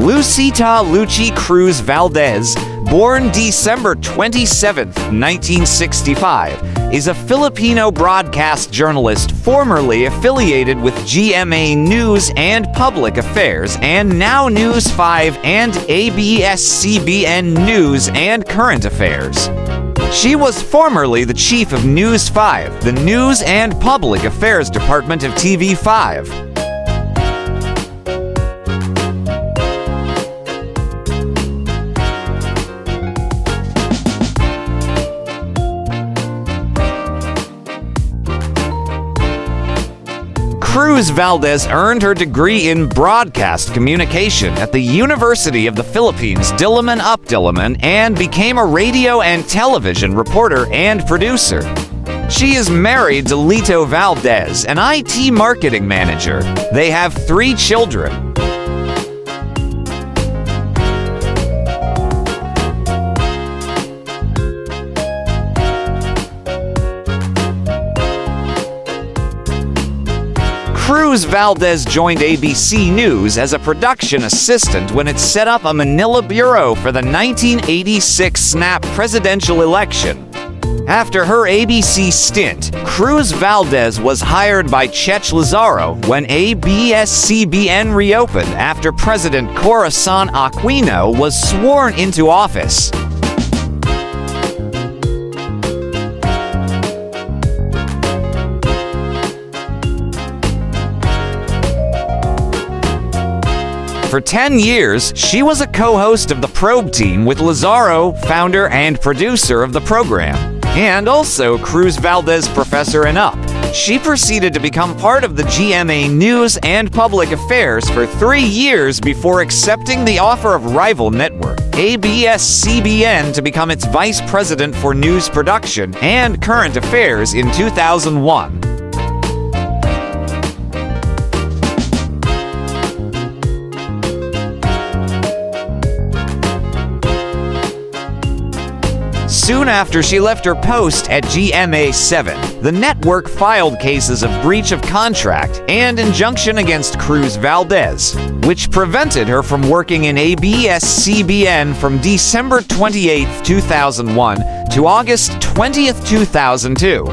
Lucita Luchi Cruz-Valdes, born December 27, 1965, is a Filipino broadcast journalist formerly affiliated with GMA News and Public Affairs and now News5 and ABS-CBN News and Current Affairs. She was formerly the chief of News5, the News and Public Affairs Department of TV5. Cruz-Valdes earned her degree in broadcast communication at the University of the Philippines, Diliman and became a radio and television reporter and producer. She is married to Lito Valdez, an IT marketing manager. They have 3 children. Cruz-Valdes joined ABC News as a production assistant when it set up a Manila bureau for the 1986 snap presidential election. After her ABC stint, Cruz-Valdes was hired by Chech Lazaro when ABS-CBN reopened after President Corazon Aquino was sworn into office. For 10 years, she was a co-host of the Probe Team with Lazaro, founder and producer of the program, and also Cruz-Valdes Professor in UP. She proceeded to become part of the GMA News and Public Affairs for 3 years before accepting the offer of rival network, ABS-CBN, to become its vice president for news production and current affairs in 2001. Soon after she left her post at GMA7, the network filed cases of breach of contract and injunction against Cruz-Valdes, which prevented her from working in ABS-CBN from December 28, 2001 to August 20, 2002.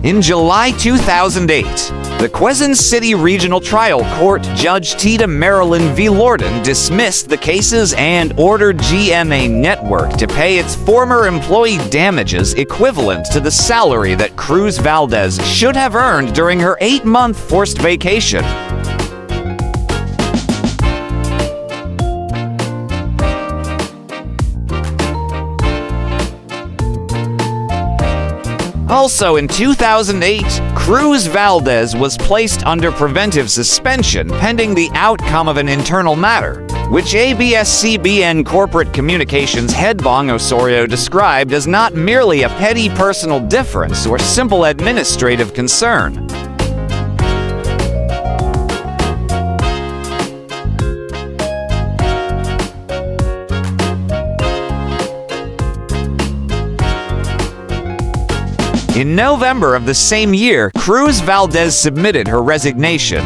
In July 2008, the Quezon City Regional Trial Court Judge Tita Marilyn V. Lorden dismissed the cases and ordered GMA Network to pay its former employee damages equivalent to the salary that Cruz-Valdes should have earned during her 8-month forced vacation. Also in 2008, Cruz-Valdes was placed under preventive suspension pending the outcome of an internal matter, which ABS-CBN corporate communications head Bong Osorio described as not merely a petty personal difference or simple administrative concern. In November of the same year, Cruz-Valdes submitted her resignation.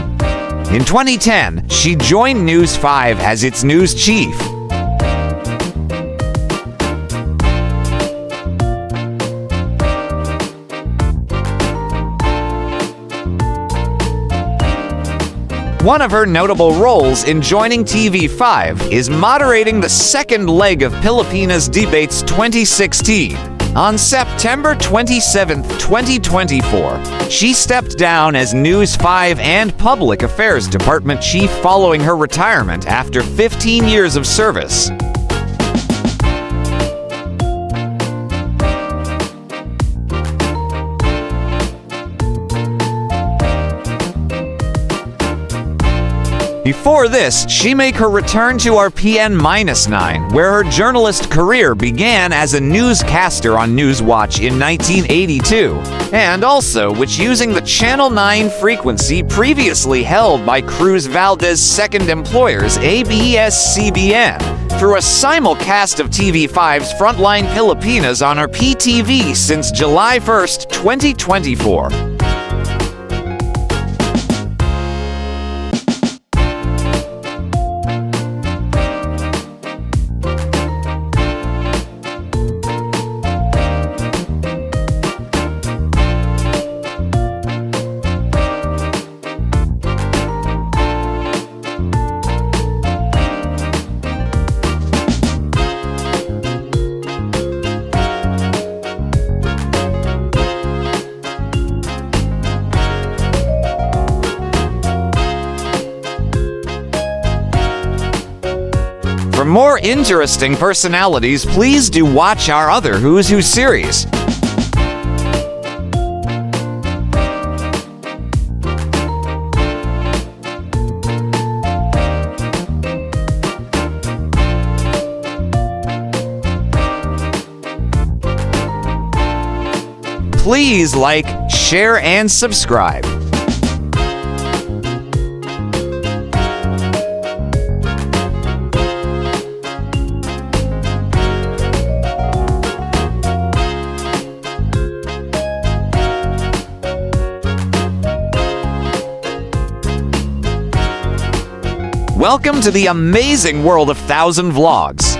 In 2010, she joined News5 as its news chief. One of her notable roles in joining TV5 is moderating the second leg of Pilipinas Debates 2016. On September 27, 2024, she stepped down as News5 and Public Affairs Department Chief following her retirement after 15 years of service. Before this, she made her return to RPN-9, where her journalist career began as a newscaster on Newswatch in 1982, and also which using the Channel 9 frequency previously held by Cruz-Valdes' second employers ABS-CBN, through a simulcast of TV5's Frontline Pilipinas on our PTV since July 1st, 2024. For more interesting personalities, please do watch our other Who's Who series. Please like, share, and subscribe. Welcome to the amazing world of 1,000 Vlogs.